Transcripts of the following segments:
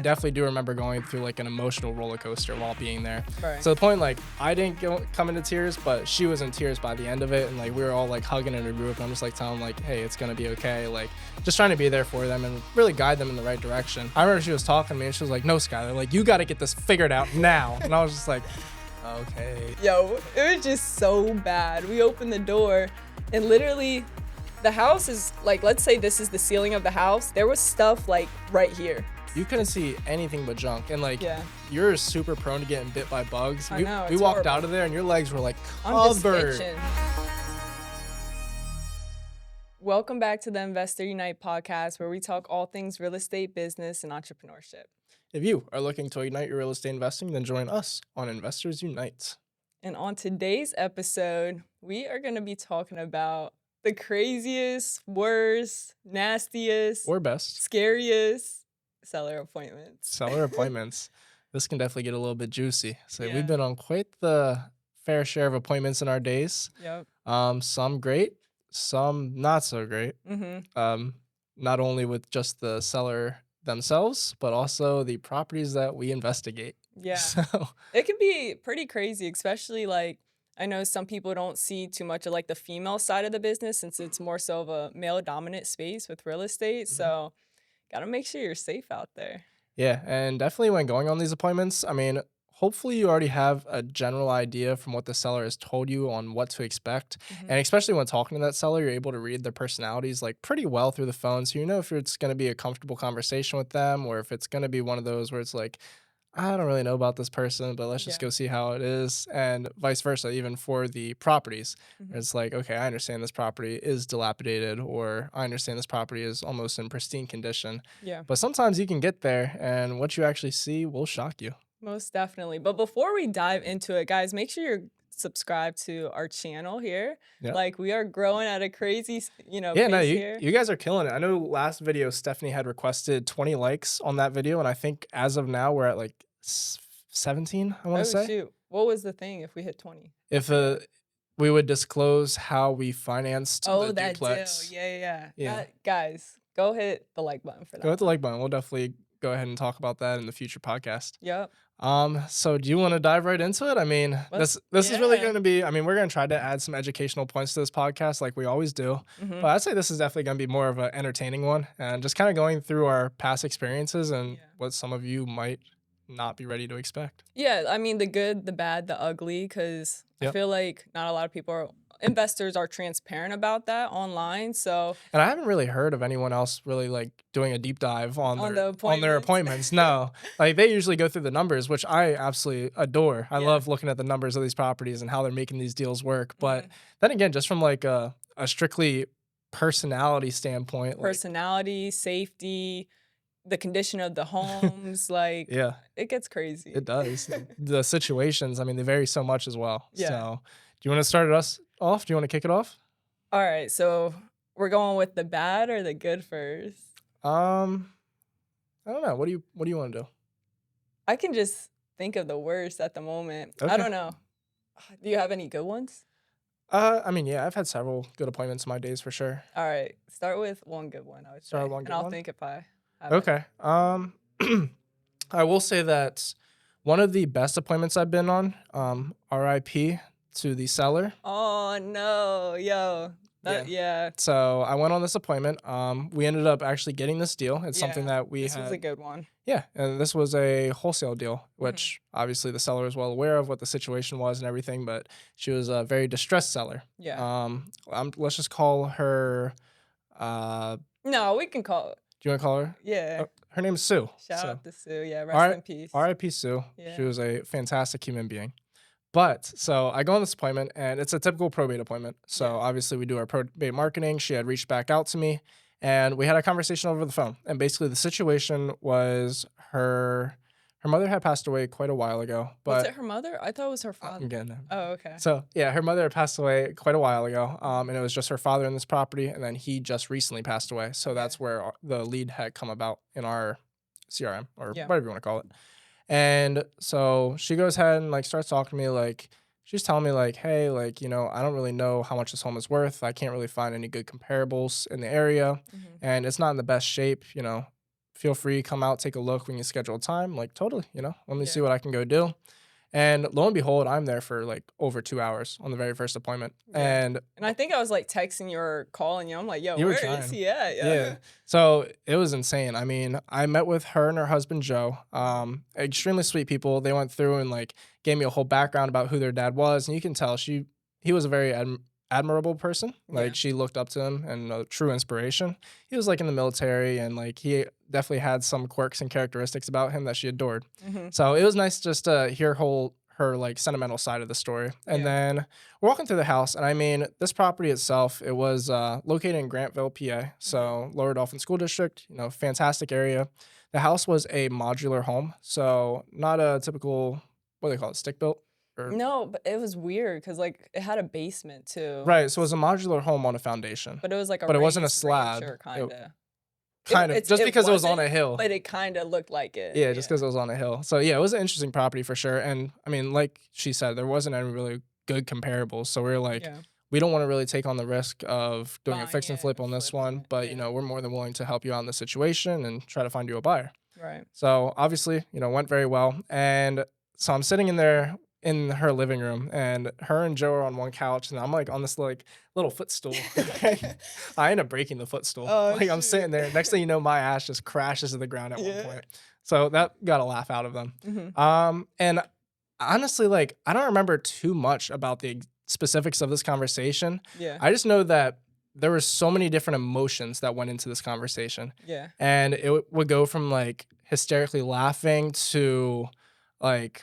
I definitely do remember going through like an emotional roller coaster while being there. Right. So the point, like, I didn't come into tears, but she was in tears by the end of it, and like we were all like hugging in a group. And I'm just like telling them, like, hey, it's gonna be okay. Like, just trying to be there for them and really guide them in the right direction. I remember she was talking to me and she was like, no, Skyler, like you got to get this figured out now. And I was just like, okay. Yo, it was just so bad. We opened the door and literally the house is like, let's say this is the ceiling of the house. There was stuff like right here. You couldn't see anything but junk, and like you're super prone to getting bit by bugs. I know, we it's walked horrible. out of there and your legs were like I'm just covered. itching. Welcome back to the Investor Unite podcast, where we talk all things real estate, business, and entrepreneurship. If you are looking to ignite your real estate investing, then join us on Investors Unite. And on today's episode, we are going to be talking about the craziest, worst, nastiest, Or best. scariest seller appointments. Seller appointments. This can definitely get a little bit juicy. So Yeah. we've been on quite the fair share of appointments in our days. Yep. Some great, some not so great. Not only with just the seller themselves, but also the properties that we investigate. Yeah. So It can be pretty crazy, especially like I know some people don't see too much of like the female side of the business since it's more so of a male dominant space with real estate. So gotta make sure you're safe out there. yeah, and definitely when going on these appointments, I mean, hopefully you already have a general idea from what the seller has told you on what to expect. And especially when talking to that seller, you're able to read their personalities like pretty well through the phone. So you know if it's going to be a comfortable conversation with them or if it's going to be one of those where it's like, I don't really know about this person, but let's just go see how it is. And vice versa, even for the properties. It's like, okay, I understand this property is dilapidated or I understand this property is almost in pristine condition. Yeah. But sometimes you can get there and what you actually see will shock you. Most definitely. But before we dive into it, guys, make sure you're subscribed to our channel here. Yeah. Like we are growing at a crazy, Yeah, pace no, here. you guys are killing it. I know last video, Stefanie had requested 20 likes on that video. And I think as of now, we're at like 17, I want to say. Shoot. What was the thing if we hit 20? If we would disclose how we financed the that duplex. deal. Yeah. Yeah. Guys, go hit the like button for that. Go hit the like button. We'll definitely go ahead and talk about that in the future podcast. Yep. So do you want to dive right into it? I mean, this is really going to be, I mean, we're going to try to add some educational points to this podcast like we always do. But I'd say this is definitely going to be more of an entertaining one and just kind of going through our past experiences and what some of you might not be ready to expect. Yeah, I mean, the good, the bad, the ugly, because I feel like not a lot of investors are transparent about that online. So, and I haven't really heard of anyone else really like doing a deep dive on their appointments. No, like they usually go through the numbers, which I absolutely adore. I love looking at the numbers of these properties and how they're making these deals work. But then again, just from like a strictly personality standpoint, personality, safety, the condition of the homes, like it gets crazy. It does. The situations, I mean, they vary so much as well. Yeah. So do you want to start us off? Do you want to kick it off? All right. So we're going with the bad or the good first? I don't know. What do you want to do? I can just think of the worst at the moment. Okay. I don't know. Do you have any good ones? I mean, yeah, I've had several good appointments in my days for sure. All right. Start with one good one, I would say. Start with one good one? I'll think if I have Okay. I will say that one of the best appointments I've been on, RIP to the seller. Oh, no. Yo. Yeah. So I went on this appointment. We ended up actually getting this deal. It's something that this was a good one. Yeah, and this was a wholesale deal, which obviously the seller was well aware of what the situation was and everything, but she was a very distressed seller. Yeah. Let's just call her. No, we can call it. Do you want to call her? Yeah. Her name is Sue. Shout out to Sue. Yeah, rest in peace. R.I.P. Sue. Yeah. She was a fantastic human being. But so I go on this appointment, and it's a typical probate appointment. So obviously we do our probate marketing. She had reached back out to me, and we had a conversation over the phone. And basically the situation was her mother had passed away quite a while ago. But was it her mother? I thought it was her father. I'm getting there. Oh, okay. So yeah, her mother had passed away quite a while ago, and it was just her father in this property, and then he just recently passed away. So that's where the lead had come about in our CRM or whatever you want to call it. And so she goes ahead and like starts talking to me like she's telling me like, hey, like, you know, I don't really know how much this home is worth. I can't really find any good comparables in the area, and it's not in the best shape, you know, feel free, come out, take a look when you schedule a time. Like, totally, let me see Yeah. what I can go do. And lo and behold, I'm there for like over 2 hours on the very first appointment. Yeah. And And I think I was like texting you or calling you. I'm like, yo, you were where is trying. he at? Yeah. Yeah. So it was insane. I mean, I met with her and her husband Joe. Extremely sweet people. They went through and like gave me a whole background about who their dad was, and you can tell he was a very admirable person. Yeah. Like she looked up to him and a true inspiration. He was like in the military, and like he definitely had some quirks and characteristics about him that she adored. Hmm. So it was nice just to hear her like sentimental side of the story. And Yeah. then we're walking through the house, and I mean, this property itself, it was located in Grantville, PA, so Lower Dolphin School District. Fantastic area. The house was a modular home, so not a typical, what do they call it, stick built or No, but it was weird because like it had a basement too, right. So it was a modular home on a foundation, but it was like a but it wasn't a raised slab. rancher It kind of. kind of just It because it was on wasn't, a hill. but it kind of looked like it. Yeah, just Yeah. because it was on a hill. So yeah, it was an interesting property for sure. And I mean, like she said, there wasn't any really good comparables. So we are like, Yeah. we don't want to really take on the risk of doing a Buying fix and it flip and on this flipping one. it. But Yeah. we're more than willing to help you out in the situation and try to find you a buyer. Right. So obviously, went very well. And so I'm sitting in there in her living room, and her and Joe are on one couch, and I'm like on this like little footstool. I end up breaking the footstool. Oh Like I'm shoot. sitting there. Next thing you know, my ass just crashes to the ground at one Yeah. point. So that got a laugh out of them. Hmm. And honestly, like I don't remember too much about the specifics of this conversation. Yeah. I just know that there were so many different emotions that went into this conversation, Yeah. and it would go from like hysterically laughing to like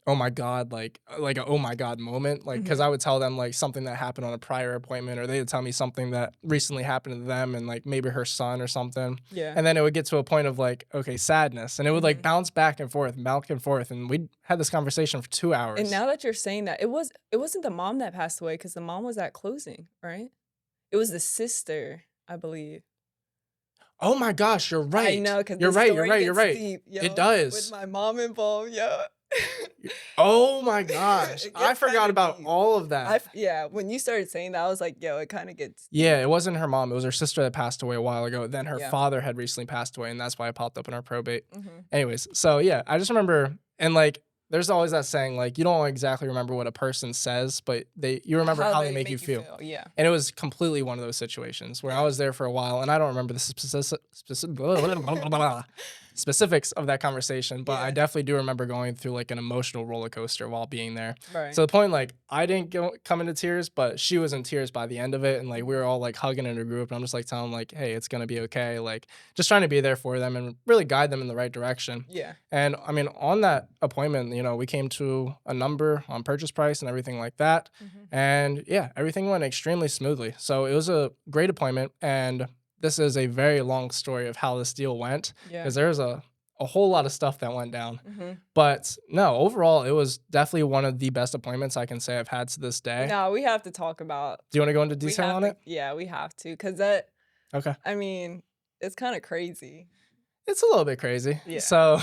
oh my god, like a oh my god moment, like because Hmm. I would tell them like something that happened on a prior appointment, or they would tell me something that recently happened to them and like maybe her son or something. Yeah. And then it would get to a point of like, okay, sadness, and it would like Hmm. bounce back and forth, and we had this conversation for 2 hours. And now that you're saying that, it wasn't the mom that passed away because the mom was at closing, right? It was the sister, I believe. Oh my gosh, you're I right. know, because You're the right. You're story right. You're gets right. deep, yo. It With does. my mom involved, yo. Oh my gosh, It I gets forgot kinda about deep. all of that. Yeah, when you started saying that, I was like, yo, it kind of gets Yeah, deep. it wasn't her mom. It was her sister that passed away a while ago. Then her Yeah. father had recently passed away, and that's why it popped up in our probate. Hmm. Anyways, so yeah, I just remember, and like, there's always that saying, like, you don't exactly remember what a person says, but you remember how they make you feel. Yeah. And it was completely one of those situations where I was there for a while, and I don't remember the specifics of that conversation, but I Yeah. definitely do remember going through like an emotional roller coaster while being there. Right. To the point, like, I didn't come into tears, but she was in tears by the end of it, and like we were all like hugging in a group, and I'm just like telling them, like, hey, it's gonna be okay, like just trying to be there for them and really guide them in the right direction. Yeah. And I mean, on that appointment, we came to a number on purchase price and everything like that. Hmm. And yeah, everything went extremely smoothly. So it was a great appointment. And this is a very long story of how this deal went, Yeah. because there's a whole lot of stuff that went down. Hmm. But no, overall, it was definitely one of the best appointments I can say I've had to this day. No, we have to talk about. Do you want to go into We detail have on to. it? Yeah, we have to, because that. Okay. I mean, it's kind of crazy. It's a little bit crazy. Yeah. So,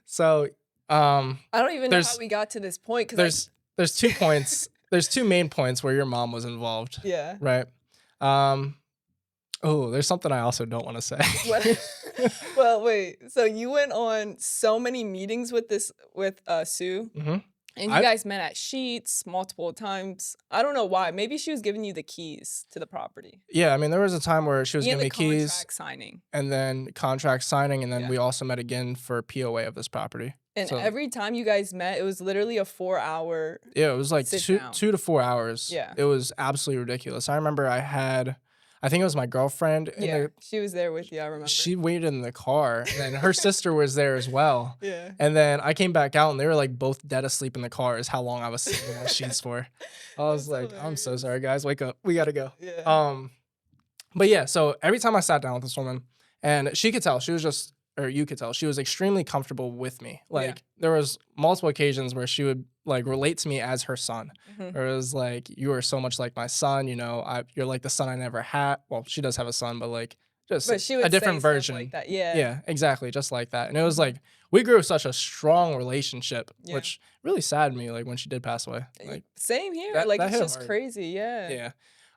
so, I don't even know There's- how we got to this point. Cause there's 2 points. There's 2 main points where your mom was involved. yeah. Right. Oh, there's something I also don't want to say. Well, wait. So you went on so many meetings with Sue, Hmm. and you guys met at Sheets multiple times. I don't know why. Maybe she was giving you the keys to the property. Yeah, I mean, there was a time where she was And giving me the keys, contract signing. and then contract signing, and then Yeah. we also met again for POA of this property. And So- every time you guys met, it was literally a 4-hour. Yeah, it was like Sit two down. 2 to 4 hours. Yeah. It was absolutely ridiculous. I remember I think it was my girlfriend. Yeah, she was there with you. I remember. She waited in the car, and her sister was there as well. Yeah. And then I came back out, and they were like both dead asleep in the car. Is how long I was sitting in my sheets for. I was That's like, I'm so hilarious. sorry, guys. Wake up. We gotta go. Yeah. But yeah, so every time I sat down with this woman, and she could tell, or you could tell, she was extremely comfortable with me. Like there was multiple occasions where she would like relate to me as her son. Mhm. Or it was like, you are so much like my son, you're like the son I never had. Well, she does have a son, but like just But she would a different say stuff version. like that. Yeah. Yeah, exactly, just like that. And it was Mhm. like we grew such a strong relationship, Yeah. which really saddened me like when she did pass away. Like Same here. that- Like that it's hit just hard. crazy. Yeah. yeah.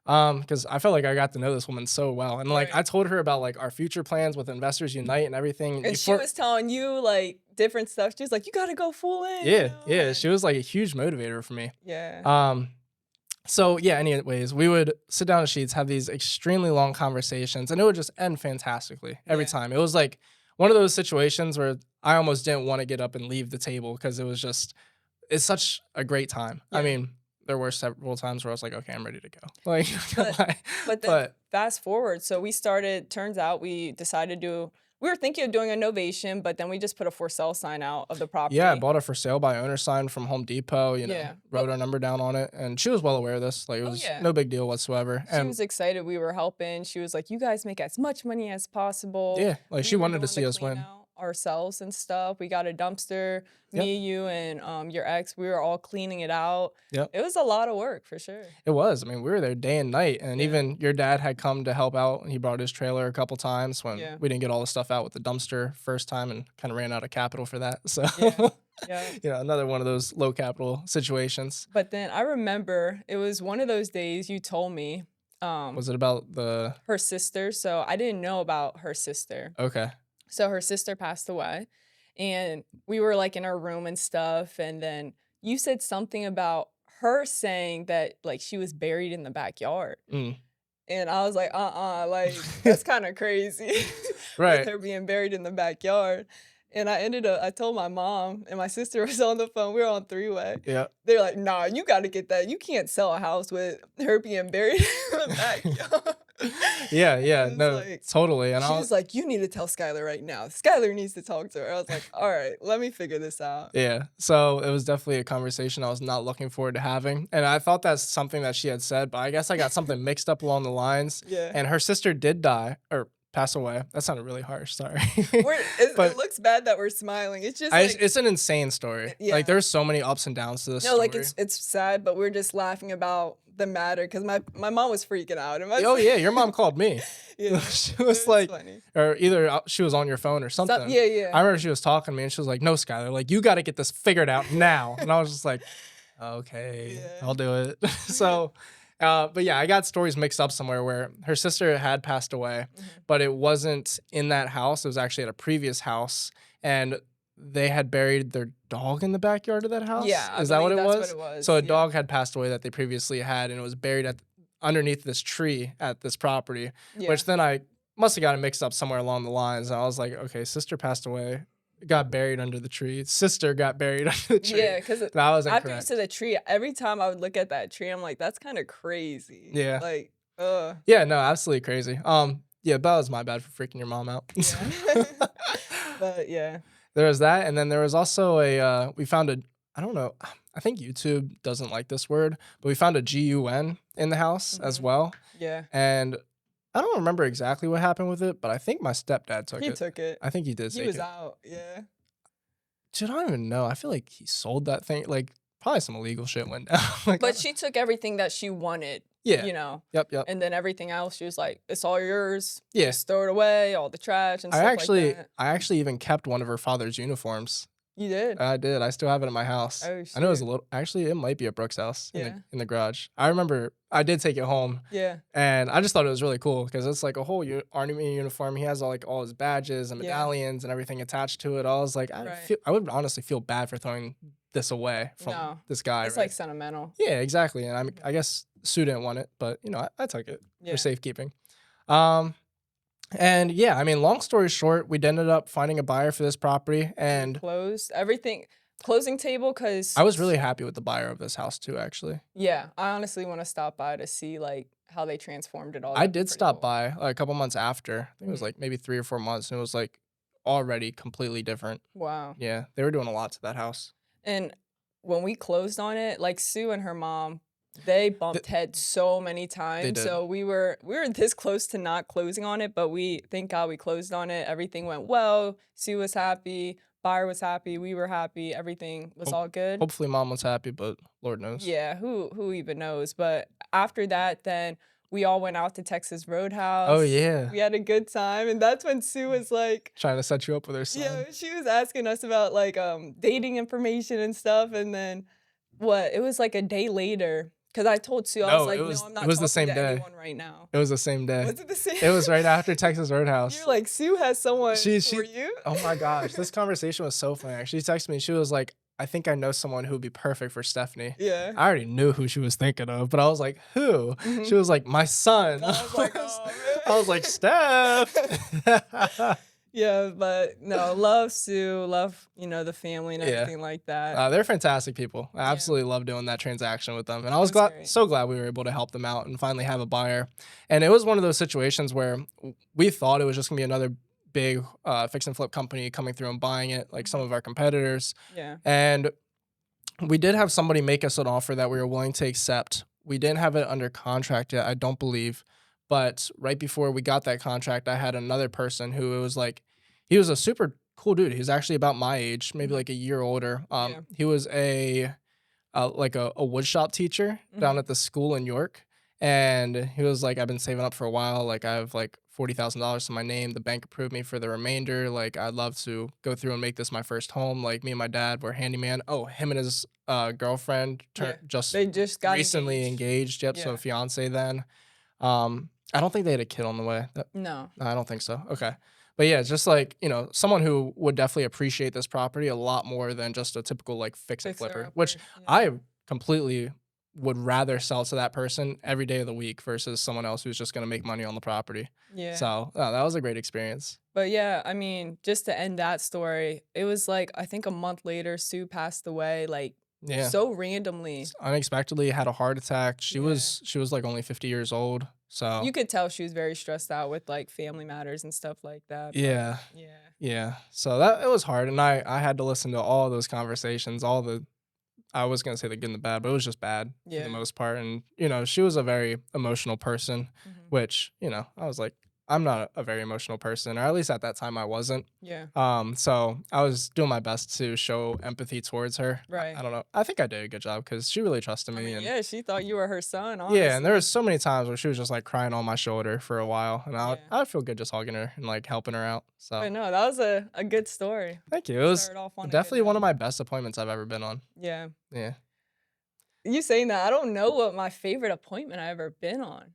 Because I felt like I got to know this woman so well, and like Right. I told her about like our future plans with Investors Unite and everything And she before. was telling you, like, different stuff. She was like, "You gotta go full in," you Yeah, know? yeah, she And was like a huge motivator for me. yeah. Um, so yeah, anyways, we would sit down at Sheets, have these extremely long conversations, and it would just end fantastically every Yeah. time. It was like one of those situations where I almost didn't want to get up and leave the table because it was just it's such a great time. I Yeah. mean, there were several times where I was like, okay, I'm ready to go. Like, But but then but fast forward, so we started turns out we decided to we were thinking of doing a novation, but then we just put a for sale sign out of the yeah, I property. bought a for sale by owner sign from Home Depot, Yeah. wrote our number down on it, and she was well aware of this. Like, it Oh, was yeah. no big deal whatsoever. She And was excited we were helping. She was like, "You guys make as much money as possible." yeah, like We she were wanted to doing the see us clean win. out ourselves and stuff. We got a dumpster. Yep, Me, you, and your ex, we were all cleaning it out. yep. It was a lot of work for sure. It was. I mean, we were there day and night, and Yeah. even your dad had come to help out. He brought his trailer a couple times when Yeah. we didn't get all the stuff out with the dumpster first time, and kind of ran out of capital for that. So, Yeah. Yeah. another one of those low capital situations. But then I remember it was one of those days you told me Was it about the? her sister. So I didn't know about her sister. Okay. So her sister passed away and we were like in our room and stuff. And then you said something about her saying that like she was buried in the backyard. Mm. And I was like, like that's kind of crazy with Right. her being buried in the backyard. And I told my mom and my sister was on the phone. We were on three-way. Yeah. They're like, nah, you got to get that. You can't sell a house with her being buried in the backyard. Yeah. And Yeah. it was No. like, Totally. And she I was like, you need to tell Skyler right now. Skyler needs to talk to her. I was like, all right, let me figure this out. Yeah. So it was definitely a conversation I was not looking forward to having. And I thought that's something that she had said, but I guess I got something mixed up along the lines. Yeah. And her sister did die or pass away. That sounded really harsh. Sorry. It But looks bad that we're smiling. It's just like, it's an insane story. yeah. Like there's so many ups and downs to this no, story. like it's sad, but we're just laughing about the matter because my mom was freaking out. And Oh yeah, your mom called me. yeah, She it was like, funny. or either she was on your phone or something. Yeah, yeah. I remember she was talking to me and she was like, "No, Skyler, like you got to get this figured out now." And I was just like, "Okay, Yeah. I'll do it." So, but yeah, I got stories mixed up somewhere where her sister had passed away, Mhm. but it wasn't in that house. It was actually at a previous house, and they had buried their dog in the backyard of that house. Yeah, I Is that what it believe that's was? what it was, So a yeah. dog had passed away that they previously had, and it was buried underneath this tree at this property. Yeah. Which then I must have gotten mixed up somewhere along the lines. And I was like, okay, sister passed away, got buried under the tree. Sister got buried under the tree. Yeah, because That was after you incorrect. said the tree, every time I would look at that tree, I'm like, that's kind of crazy. Yeah. Like, Yeah, no, absolutely crazy. Yeah, that was my bad for freaking your mom out. yeah. But yeah. There was that, and then there was also we found I don't know, I think YouTube doesn't like this word, but we found a GUN in the house as Mhm. well. Yeah. And I don't remember exactly what happened with it, but I think my stepdad took He it. took it. I think he did He take was it. out. Yeah. Dude, I don't even know. I feel like he sold that thing. Like, probably some illegal shit went down. Like, But she took everything that she wanted, yeah. you know, Yep. and then everything else, she was like, it's all yours. Yeah. Just throw it away, all the trash and stuff like that. I actually even kept one of her father's uniforms. You did? I did. I still have it at my house. Oh, I know it was shit. a little. Actually, it might be at Brooks' house Yeah. in the garage. I remember I did take it home, Yeah. and I just thought it was really cool because it's like a whole army uniform. He has all his badges and Yeah. medallions and everything attached to it. I was like, Right. I would honestly feel bad for throwing this away from No. this guy. It's right? like sentimental. Yeah, exactly. And I guess Sue didn't want it, but I took it Yeah. for safekeeping. And yeah, I mean, long story short, we ended up finding a buyer for this property, and Closed everything. Closing table, because I was really happy with the buyer of this house too. Actually, yeah, I honestly want to stop by to see like how they transformed it all. I That'd be did pretty stop cool. by like, a couple months after. I think it was Mhm. like maybe 3 or 4 months, and it was like already completely different. Wow. Yeah, they were doing a lot to that house. And when we closed on it, like Sue and her mom, they bumped heads so many times. did. So we were this close to not closing on it, but we thank God we closed on it. Everything went well. Sue was happy, buyer was happy, we were happy, everything was all good. Hopefully, mom was happy, but Lord knows. Yeah, who even knows? But after that, then we all went out to Texas Roadhouse. Oh yeah, We had a good time, and that's when Sue was like, trying to set you up with her son. yeah, she was asking us about like dating information and stuff, and then it was like a day later. 'Cause I told Sue, I was No, like, "No, I'm it not was the talking same to day. anyone right now." It was the same day. Was it the same? It was right after Texas You're Roadhouse. like, "Sue has someone She for you?" oh my gosh, this conversation was so funny. She texted me, she was like, "I think I know someone who would be perfect for Stephanie." Yeah. I already knew who she was thinking of, but I was like, "Who?" She Mhm. was like, "My son." I was like, I was like, "Steph." "Oh, man." Yeah, but no, love Sue, love, the family and Yeah. everything like that. They're fantastic people. I Yeah, absolutely love doing that transaction with them, and I it was was glad, great. so glad we were able to help them out and finally have a buyer. And it was one of those situations where we thought it was just gonna be another big fix and flip company coming through and buying it, like some Mhm. of our competitors. Yeah. And we did have somebody make us an offer that we were willing to accept. We didn't have it under contract yet, I don't believe. But right before we got that contract, I had another person who it was like, he was a super cool dude. He's actually about my age, maybe Mhm. like a year older. Yeah. He was like a wood shop teacher down Mhm. at the school in York. And he was like, I've been saving up for a while. Like, I have like $40,000 to my name. The bank approved me for the remainder. Like, I'd love to go through and make this my first home. Like, me and my dad were handyman. Oh, him and his girlfriend Yeah. just They just got recently engaged. engaged. Yep. So, Yeah. fiance then. I don't think they had a kid on the way. No. No, I don't think so. Okay. But yeah, it's just like, someone who would definitely appreciate this property a lot more than just a typical like fix and Fixer flipper, which upper. Yeah. I completely would rather sell to that person every day of the week versus someone else who's just going to make money on the property. Yeah. So that was a great experience. But yeah, I mean, just to end that story, it was like I think a month later, Sue passed away, like Yeah. so randomly. Unexpectedly had a heart attack. She Yeah. was like only 50 years old. So You could tell she was very stressed out with like family matters and stuff like that. But yeah. yeah. Yeah. So that it was hard. And I had to listen to all those conversations, all the I was gonna say the good and the bad, but it was just bad for the Yeah. most part. And she was a very emotional person, Mhm. which I was like, I'm not a very emotional person, or at least at that time I wasn't. Yeah. So I was doing my best to show empathy towards her. I Right. don't know. I think I did a good job because she really trusted I me, mean, and yeah, she thought you were her son, yeah, and there was honestly. so many times where she was just like crying on my shoulder for a while, and Yeah. I'd feel good just hugging her and like helping her out. So But no, that was a good story. thank you. It was Started off on a good definitely one of note. my best appointments I've ever been on. Yeah. Yeah. You saying that, I don't know what my favorite appointment I ever been on.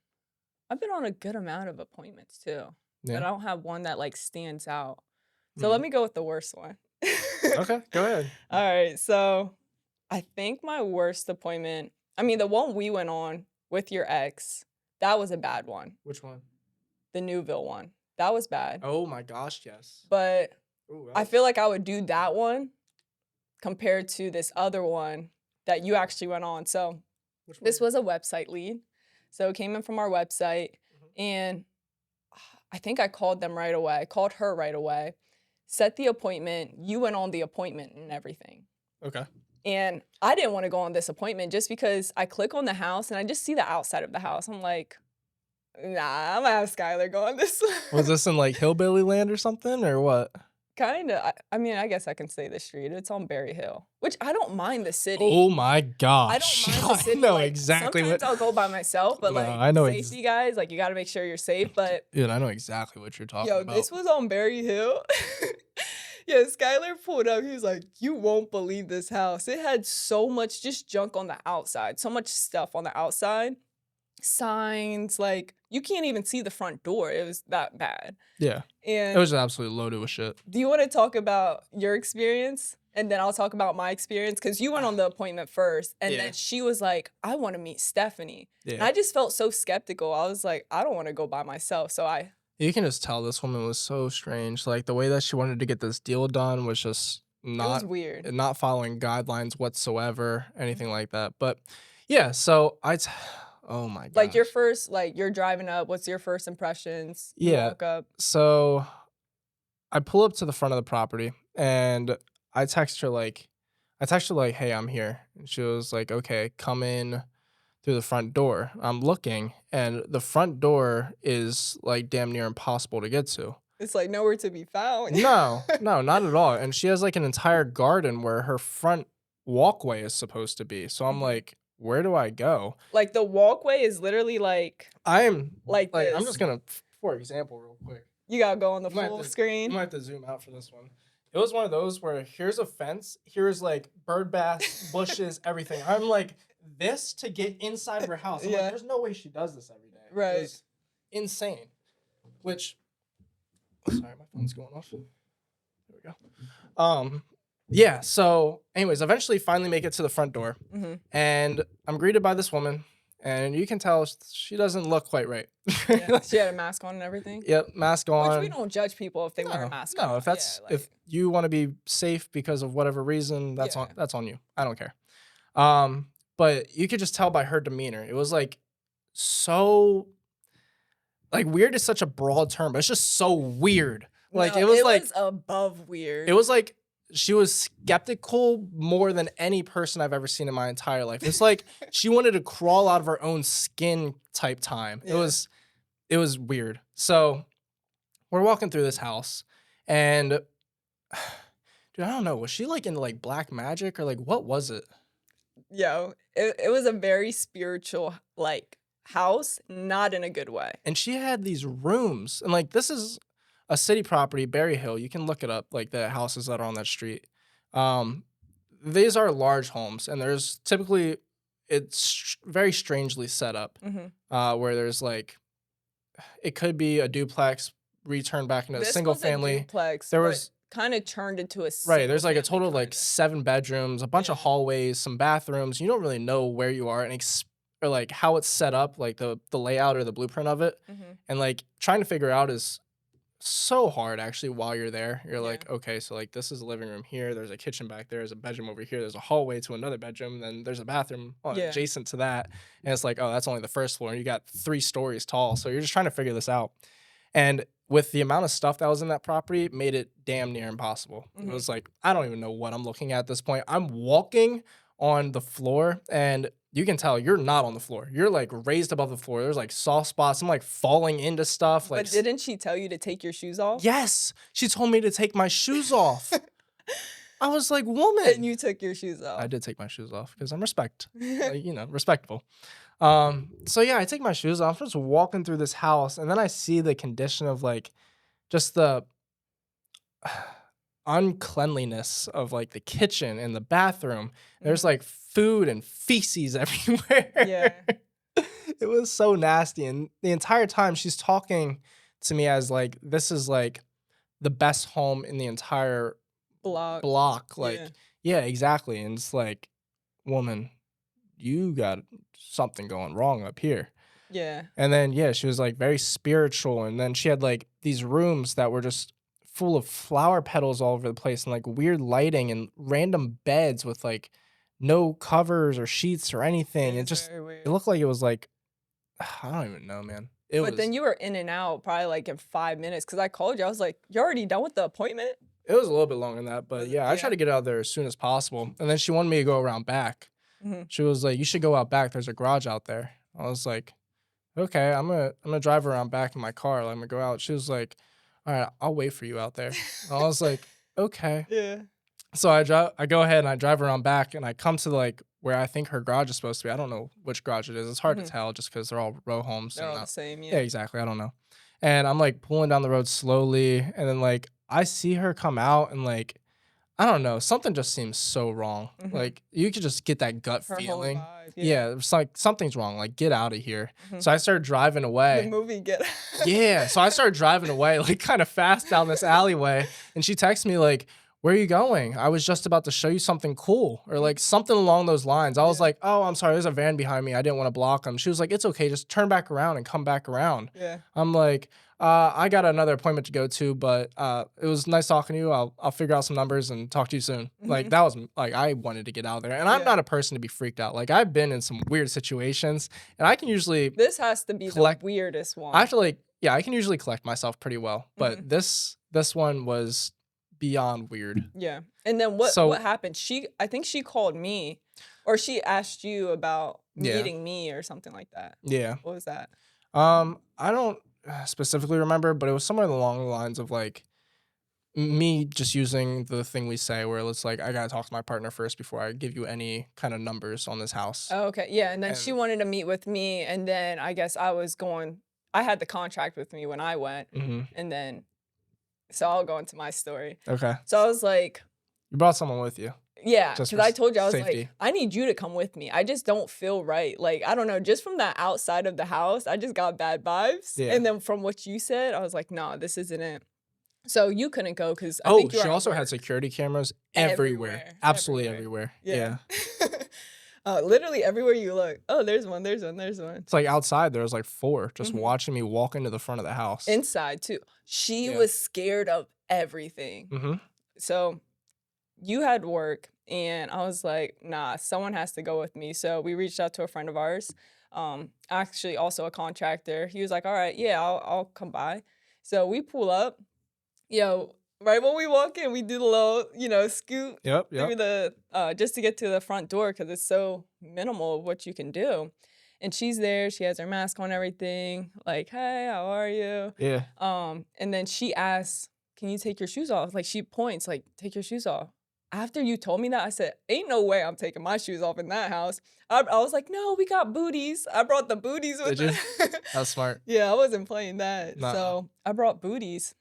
I've been on a good amount of appointments too, but Yeah. I don't have one that like stands out. So let Mhm. me go with the worst one. Okay, go ahead. All right. So I think my worst appointment, I mean, the one we went on with your ex, that was a bad one. Which one? The Newville one. That was bad. Oh my gosh, yes. But Ooh, that I was feel like I would do that one compared to this other one that you actually went on. So which one? this was a website lead. So it came in from our website, Mhm. and I think I called them right away. I called her right away, set the appointment. You went on the appointment and everything. Okay. And I didn't want to go on this appointment just because I click on the house and I just see the outside of the house. I'm like, nah, I'm gonna have Skylar go on this Was one. this in like hillbilly land or something or what? Kinda. I mean, I guess I can say the street. It's on Berry Hill, which I don't mind the city. Oh my I don't gosh. mind the I city. know Like exactly sometimes what. I'll go by myself, but No, like I know safety guys, like you got to make sure you're safe. But dude, I know exactly what you're talking yo, about. this was on Berry Hill. Yeah, Skylar pulled up. He was like, "You won't believe this house. It had so much just junk on the outside, so much stuff on the outside, signs. Like you can't even see the front door. It was that bad." Yeah. It And was absolutely loaded with shit. do you want to talk about your experience? And then I'll talk about my experience because you went on the appointment first. And Yeah. then she was like, I want to meet Stephanie. And Yeah. I just felt so skeptical. I was like, I don't want to go by myself. So You can just tell this woman was so strange. Like the way that she wanted to get this deal done was just it was not weird. not following guidelines whatsoever, anything Mhm. like that. But yeah, so oh my Like your gosh. first, like you're driving up. What's your first impressions? You Yeah. walk up. So I pull up to the front of the property and I text her like "Hey, I'm here." And she was like, "Okay, come in through the front door." I'm looking and the front door is like damn near impossible to get to. It's like nowhere to be found. No, no, not at all. And she has like an entire garden where her front walkway is supposed to be. So I'm Mhm. like, where do I go? Like the walkway is literally I'm like like, I'm just this. gonna, for example, real quick. You gotta go on the You might have full to, you screen. might have to zoom out for this one. It was one of those where here's a fence, here's like bird bath, bushes, everything. I'm like this to get inside of her house. I'm like, Yeah. there's no way she does this every day. It Right. was insane. Which, sorry, my phone's going off. There we go. Yeah. So, anyways, eventually, finally make it to the front door, and I'm greeted by this woman, and you can tell she doesn't look quite right. Yeah. She had a mask on and everything. Yep, mask on. Which we don't judge people if they wear a mask on. No, if that's if you want to be safe because of whatever reason, that's on you. I don't care. But you could just tell by her demeanor. It was like so like weird is such a broad term, but it's just so weird. Like No, it was it like was above weird. it was like she was skeptical more than any person I've ever seen in my entire life. It's like she wanted to crawl out of her own skin type time. Yeah. It was weird. So we're walking through this house, and dude, I don't know. Was she like into like black magic or like what was it? Yo, it was a very spiritual like house, not in a good way. And she had these rooms, and like this is a city property, Berry Hill. You can look it up, like the houses that are on that street. These are large homes, and there's typically it's very strangely set up, where there's like it could be a duplex returned back into a single family. Duplex, there was kind of turned into a right. There's like a single total of like 7 bedrooms, a bunch of hallways, some bathrooms. You don't really know where you are and or like how it's set up, like the layout or the blueprint of it, and like trying to figure out is so hard actually while you're there. You're like, okay, so like this is a living room here, there's a kitchen back there, there's a bedroom over here, there's a hallway to another bedroom, then there's a bathroom adjacent to that, and it's like, oh, that's only the first floor and you got 3 stories tall, so you're just trying to figure this out. And with the amount of stuff that was in that property, it made it damn near impossible. It was like, I don't even know what I'm looking at this point. I'm walking on the floor, and you can tell you're not on the floor. You're like raised above the floor. There's like soft spots. I'm like falling into stuff. Like, but didn't she tell you to take your shoes off? Yes, she told me to take my shoes off. I was like, woman. And you took your shoes off. I did take my shoes off because I'm respectful. So yeah, I take my shoes off. I'm just walking through this house, and then I see the condition of like just the uncleanliness of like the kitchen and the bathroom. There's like food and feces everywhere. Yeah. It was so nasty. And the entire time she's talking to me as like, this is like the best home in the entire block. Like, yeah, exactly. And it's like, woman, you got something going wrong up here. Yeah. And then, yeah, she was like very spiritual. And then she had like these rooms that were just full of flower petals all over the place and like weird lighting and random beds with like no covers or sheets or anything. It just, it looked like it was like, I don't even know, man. But then you were in and out probably like in 5 minutes because I called you. I was like, you're already done with the appointment? It was a little bit longer than that, but yeah, I tried to get out there as soon as possible. And then she wanted me to go around back. She was like, you should go out back. There's a garage out there. I was like, okay, I'm gonna drive around back in my car. I'm gonna go out. She was like, all right, I'll wait for you out there. I was like, okay. Yeah. So I go ahead and I drive around back, and I come to like where I think her garage is supposed to be. I don't know which garage it is. It's hard to tell just because they're all row homes. They're all the same, yeah, exactly. I don't know. And I'm like pulling down the road slowly, and then like I see her come out, and like I don't know, something just seems so wrong. Like you could just get that gut feeling. Whole vibe, yeah, it's like something's wrong. Like get out of here. So I started driving away. The movie Get Out. Yeah, so I started driving away like kind of fast down this alleyway, and she texted me like, where are you going? I was just about to show you something cool, or like something along those lines. I was like, oh, I'm sorry, there's a van behind me. I didn't want to block him. She was like, it's okay, just turn back around and come back around. Yeah. I'm like, I got another appointment to go to, but it was nice talking to you. I'll figure out some numbers and talk to you soon. Like that was like, I wanted to get out there, and I'm not a person to be freaked out. Like I've been in some weird situations, and I can usually this has to be the weirdest one. I have to like, yeah, I can usually collect myself pretty well, but this one was beyond weird. Yeah. And then what happened? I think she called me, or she asked you about meeting me or something like that. Yeah. What was that? I don't specifically remember, but it was somewhere along the lines of like me just using the thing we say where it's like, I gotta talk to my partner first before I give you any kind of numbers on this house. Oh, okay. Yeah. And then she wanted to meet with me, and then I guess I had the contract with me when I went, and then so I'll go into my story. Okay. So I was like, you brought someone with you. Yeah, just because for I told you, I was like, safety. "I need you to come with me." I just don't feel right. Like, I don't know, just from the outside of the house, I just got bad vibes, Yeah. and then from what you said, I was like, "Nah, this isn't it." So you couldn't go because I Oh, think you were she at also had work. security cameras everywhere. Everywhere, Absolutely everywhere. everywhere. Yeah. Yeah. Literally everywhere you look. Oh, there's one, there's one, there's one. It's like outside, there was like 4 just Mhm. watching me walk into the front of the house. Inside too. She Yeah. was scared of everything. Mhm. So you had work, and I was like, "Nah, someone has to go with me." So we reached out to a friend of ours, actually also a contractor. He was like, "All right, yeah, I'll come by." So we pull up. Yo, right when we walk in, we do the little, scoot Yep, through yep. the just to get to the front door because it's so minimal of what you can do. And she's there, she has her mask on, everything, like, "Hey, how are you?" Yeah. And then she asks, "Can you take your shoes off?" Like, she points, like, "Take your shoes off." After you told me that, I said, "Ain't no way I'm taking my shoes off in that house." I was like, "No, we got booties." I brought the booties with Did you? us. That's smart. Yeah, I wasn't playing that. Nah. So I brought booties.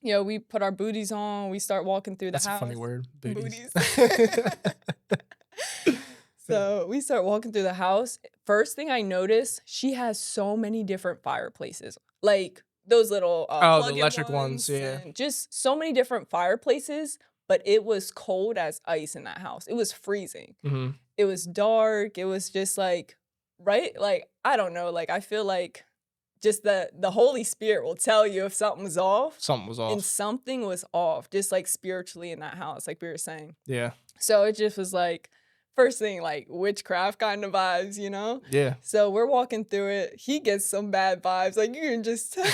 We put our booties on, we start walking through the That's a funny house. word, booties. Booties. So we start walking through the house. First thing I notice, she has so many different fireplaces. Like those little Oh, the plug-in electric ones, ones yeah. and just so many different fireplaces, but it was cold as ice in that house. It was freezing. Mhm. It was dark. It was just like, right? Like, I don't know. Like, I feel like just the Holy Spirit will tell you if something's off, Something was and off. something was off, just like spiritually in that house, like we were saying. Yeah. So it just was like, first thing, like witchcraft kind of vibes, you know? Yeah. So we're walking through it. He gets some bad vibes. Like you can just tell.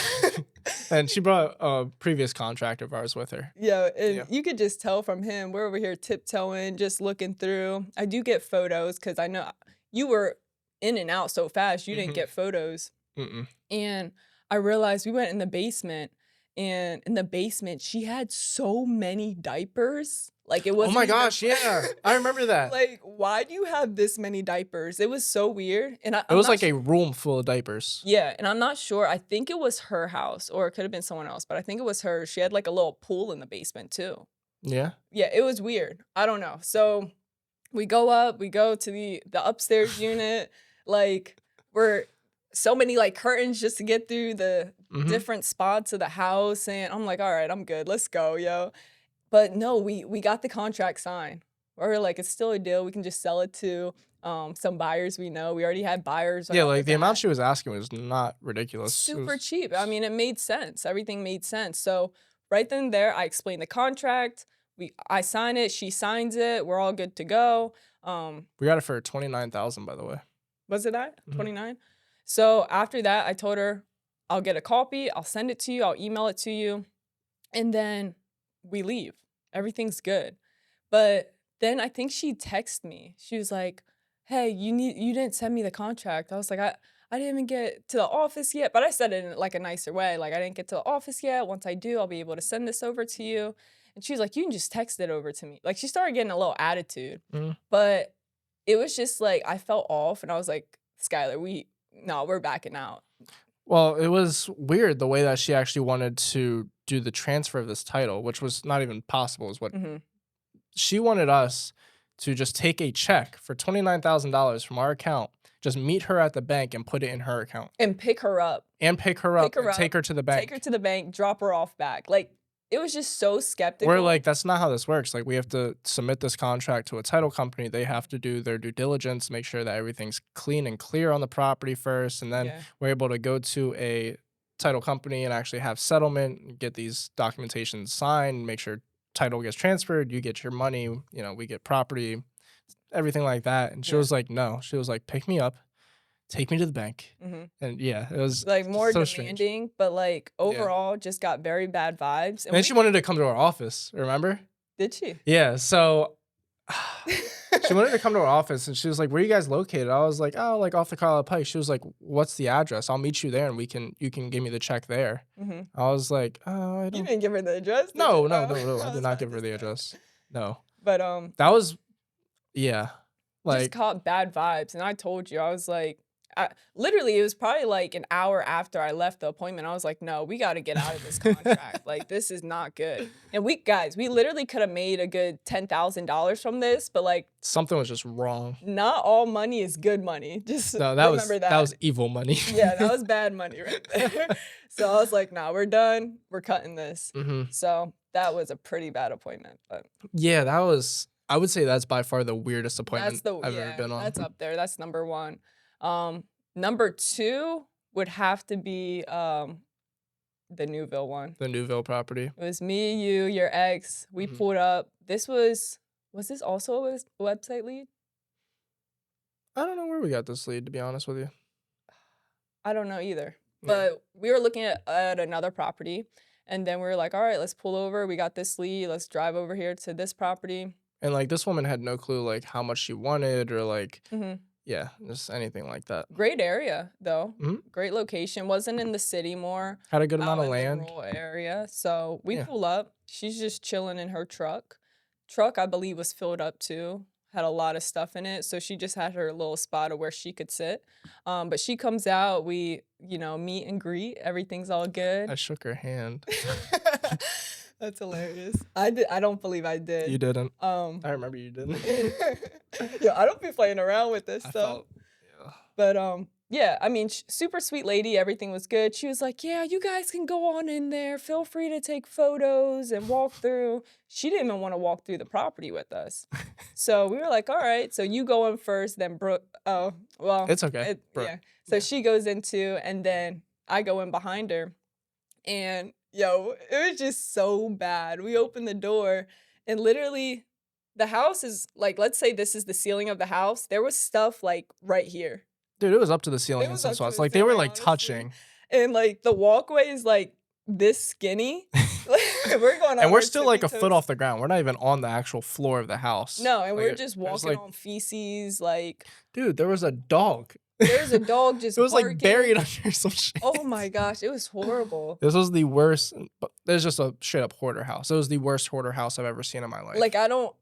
And she brought a previous contractor of ours with her. Yeah, and Yeah. you could just tell from him. We're over here tiptoeing, just looking through. I do get photos because I know you were in and out so fast, you didn't Mhm. get photos. Mm-mm. And I realized we went in the basement, and in the basement, she had so many diapers. Like it Oh wasn't my even gosh, yeah. I remember that. like, why do you have this many diapers? It was so weird. And It I'm was not like a room full of diapers. yeah, and I'm not sure. I think it was her house, or it could have been someone else, but I think it was her. She had like a little pool in the basement too. Yeah. Yeah, it was weird. I don't know. So we go up, we go to the upstairs unit. Like we're so many like curtains just to get through the Mhm. different spots of the house. And I'm like, all right, I'm good. Let's go, yo. But no, we got the contract signed. We're like, it's still a deal. We can just sell it to some buyers we know. We already had buyers right Yeah, off the like the amount bat. she was asking was not ridiculous. It Super was cheap. I mean, it made sense. Everything made sense. So right then and there, I explained the contract. I sign it. She signs it. We're all good to go. we got it for 29,000 by the way. Was it that Mhm. 29? So after that, I told her I'll get a copy. I'll send it to you. I'll email it to you, and then we leave. Everything's good. But then I think she texted me. She was like, "Hey, you didn't send me the contract." I was like, I didn't even get to the office yet, but I said it in like a nicer way. Like, I didn't get to the office yet. Once I do, I'll be able to send this over to you. And she was like, "You can just text it over to me." Like, she started getting a little attitude. Mhm. But it was just like I felt off, and I was like, "Skylar, no, we're backing out." Well, it was weird the way that she actually wanted to do the transfer of this title, which was not even possible, is what Mhm. she wanted us to just take a check for $29,000 from our account, just meet her at the bank and put it in her account And pick her up. and pick her Pick up her and up, take her to the take her bank. to the bank, drop her off back. Like, it was just so We're skeptical. like, that's not how this works. Like, we have to submit this contract to a title company. They have to do their due diligence, make sure that everything's clean and clear on the property first. And then Yeah. we're able to go to a title company and actually have settlement, get these documentations signed, make sure title gets transferred, you get your money, we get property, everything like that. And she Yeah. was like, no, she was like, pick me up, take me to the bank. Mhm. And yeah, it was Like, more so strange. demanding, but, like, Yeah. overall, just got very bad vibes, and And she wanted to come to our office, remember? did she? Yeah. So she wanted to come to our office and she was like, where are you guys located? I was like, oh, like off the Carlisle Pike. She was like, what's the address? I'll meet you there and you can give me the check there. Mhm. I was like, oh, I You don't. didn't give her the address, did No, you? no, Oh, no, no. I I did was not about give her to the say. address. No. But, That was, yeah. just Like, caught bad vibes, and I told you, I was like, Literally, it was probably like an hour after I left the appointment. I was like, no, we got to get out of this contract. Like, this is not good. And we literally could have made a good $10,000 from this, but like, Something was just wrong. not all money is good money. Just No, remember that that. was evil money. Yeah, that was bad money right there. So I was like, nah, we're done. We're cutting this. So that was a pretty bad appointment. But Yeah, I would say that's by far the weirdest appointment I've ever been on. that's up there. That's number one. Number two would have to be the Newville one. The Newville property. It was me, you, your ex. We pulled up. Was this also a website lead? I don't know where we got this lead, to be honest with you. I don't know either. Yeah. But we were looking at another property, and then we were like, all right, let's pull over. We got this lead. Let's drive over here to this property. And like this woman had no clue like how much she wanted or like yeah, just anything like that. Great area though. Great location. Wasn't in the city more. Had a good out amount of in the land. rural area. So we Yeah. pull up. She's just chilling in her truck. Truck, I believe, was filled up too. Had a lot of stuff in it. So she just had her little spot of where she could sit. But she comes out. We, meet and greet. Everything's all good. I shook her hand. That's hilarious. I don't believe I did. You didn't. I remember you didn't. Yeah, I don't be playing around with this I stuff. felt, yeah. But yeah, I mean, super sweet lady. Everything was good. She was like, yeah, you guys can go on in there. Feel free to take photos and walk through. She didn't even want to walk through the property with us. So we were like, all right, so you go in first, then Brooke. Oh, well. It's okay. Yeah. So she goes into, and then I go in behind her. And yo, it was just so bad. We opened the door, and literally the house is like, let's say this is the ceiling of the house. There was stuff like right here. Dude, it was up to the ceiling in some spots. Like they were like touching. And like the walkway is like this skinny. We're going on And we're our still like a tippy foot toes. off the ground. We're not even on the actual floor of the house. No, and Like, we're just there's, walking like, on feces. Like, dude, there was a dog. there's a dog just It was like barking. buried under some shit. Oh my gosh, it was horrible. This was the worst. There's just a straight up hoarder house. It was the worst hoarder house I've ever seen in my life. Like I don't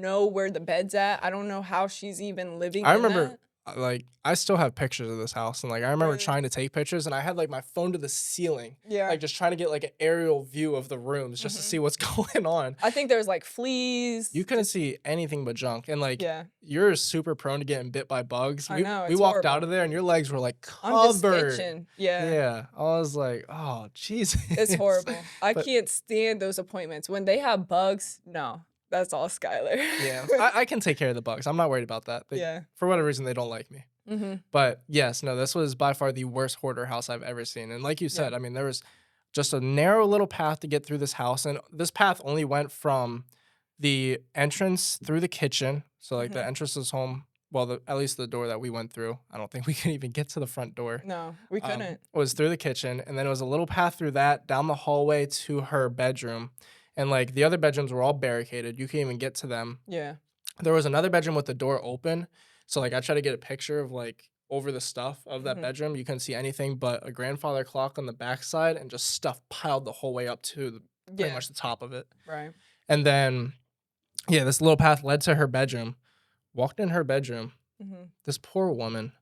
know where the bed's at. I don't know how she's even living. I in remember, that. like, I still have pictures of this house, and like I remember Really? trying to take pictures, and I had like my phone to the ceiling, Yeah. like just trying to get like an aerial view of the rooms just to see what's going on. I think there's like fleas. You couldn't see anything but junk, and like Yeah. you're super prone to getting bit by bugs. I know, We it's walked out horrible. of there, and your legs were like I'm just covered. itching. Yeah. Yeah, I was like, oh Jesus, It's horrible. I But- can't stand those appointments. When they have bugs, no. That's all Skyler. Yeah, I can take care of the bugs. I'm not worried about that. Yeah. For whatever reason, they don't like me. But yes, no, this was by far the worst hoarder house I've ever seen. And like you said, I mean, there was just a narrow little path to get through this house. And this path only went from the entrance through the kitchen. So like the entrance was home. Well, at least the door that we went through. I don't think we could even get to the front door. No, we couldn't. Was through the kitchen. And then it was a little path through that, down the hallway to her bedroom. And like the other bedrooms were all barricaded. You couldn't even get to them. Yeah. There was another bedroom with the door open. So like I tried to get a picture of like over the stuff of that bedroom. You couldn't see anything but a grandfather clock on the backside and just stuff piled the whole way up to pretty much the top of it. Right. And then, yeah, this little path led to her bedroom. Walked in her bedroom. This poor woman.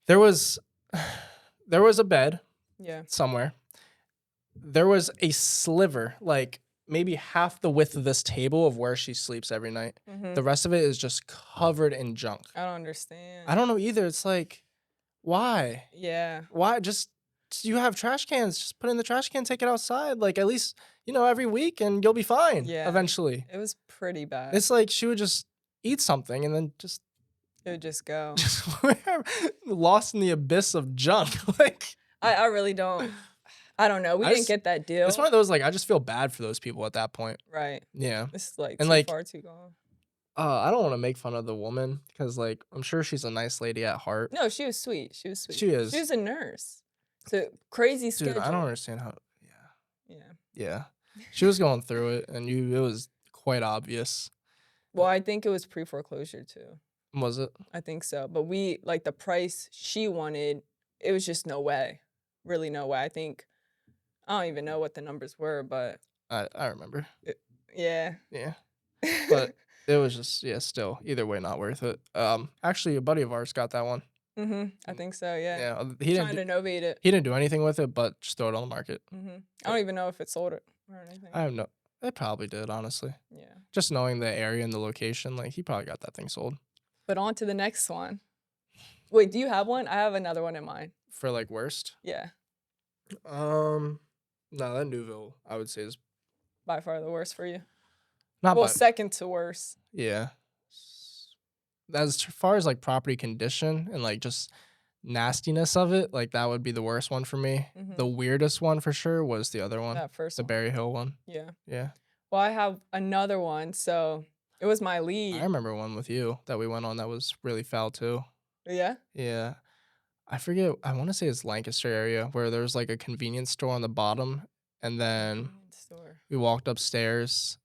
There was a bed Yeah. somewhere. There was a sliver, like maybe half the width of this table of where she sleeps every night. The rest of it is just covered in junk. I don't understand. I don't know either. It's like, why? Yeah. Why? Just you have trash cans. Just put it in the trash can, take it outside. Like at least, every week and you'll be fine. Yeah. Eventually. It was pretty bad. It's like she would just eat something and then just It would just go. lost in the abyss of junk. Like I really don't. I don't know. We didn't get that deal. it's one of those like I just feel bad for those people at that point. Right. Yeah. This is like And, too like, far too gone. I don't want to make fun of the woman because like I'm sure she's a nice lady at heart. No, she was sweet. She was sweet. She is. She was a nurse. So crazy Dude, schedule. I don't understand how. Yeah. Yeah. She was going through it, and it was quite obvious. Well, I think it was pre-foreclosure too. Was it? I think so. But we like the price she wanted, it was just no way. Really no way. I think I don't even know what the numbers were, but I remember. yeah. Yeah. But it was just still either way not worth it. Actually, a buddy of ours got that one. I think so, yeah. Yeah, Trying to innovate it. he didn't do anything with it, but just throw it on the market. I don't even know if it sold it or I anything. have no it probably did, honestly. Yeah. Just knowing the area and the location, like, he probably got that thing sold. But on to the next one. Wait, do you have one? I have another one in mind. For, like, worst? Yeah, No, that Newville, I would say, is by far the worst for you. not Well, by second to worst. yeah. As far as, like, property condition and, like, just nastiness of it, like, that would be the worst one for me. The weirdest one for sure was the other one, That first the one. Berry Hill one. Yeah. Yeah. Well, I have another one. So it was my I lead. remember one with you that we went on that was really foul too. Yeah. Yeah. I forget, I wanna say it's Lancaster area where there's, like, a convenience store on the bottom, and then Convenience store. we walked upstairs.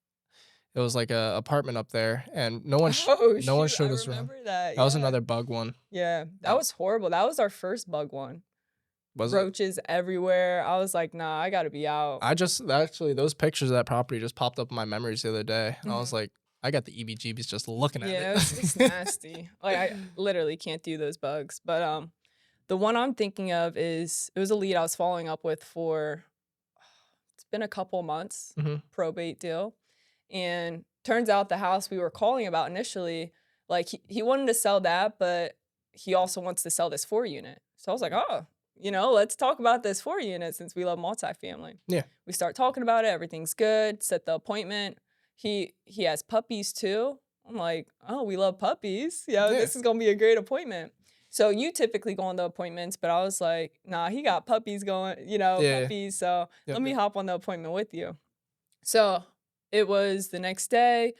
It was like a apartment up there, and Oh no one shoot, I showed us around. remember that. That was Yeah. another bug one. Yeah. That That was horrible. That was our first bug one. was it? Roaches everywhere. I was like, nah, I gotta be out. I just actually those pictures of that property just popped up in my memories the other day, and I was Mhm. like, I got the EBGBs just looking at Yeah, it. it's nasty. Like I literally can't do those bugs. But the one I'm thinking of is it was a lead I was following up with for it's been a couple months, Mhm. probate deal. And turns out the house we were calling about initially, like he wanted to sell that, but he also wants to sell this 4 unit. So I was like, oh, let's talk about this 4 unit since we love multifamily. Yeah. We start talking about it, everything's good, set the appointment. He has puppies too. I'm like, oh, we love puppies. Yeah, Yeah. this is gonna be a great appointment. So you typically go on the appointments, but I was like, nah, he got puppies going, Yeah. puppies. So Yep, let me yep. hop on the appointment with you. So it was the next day.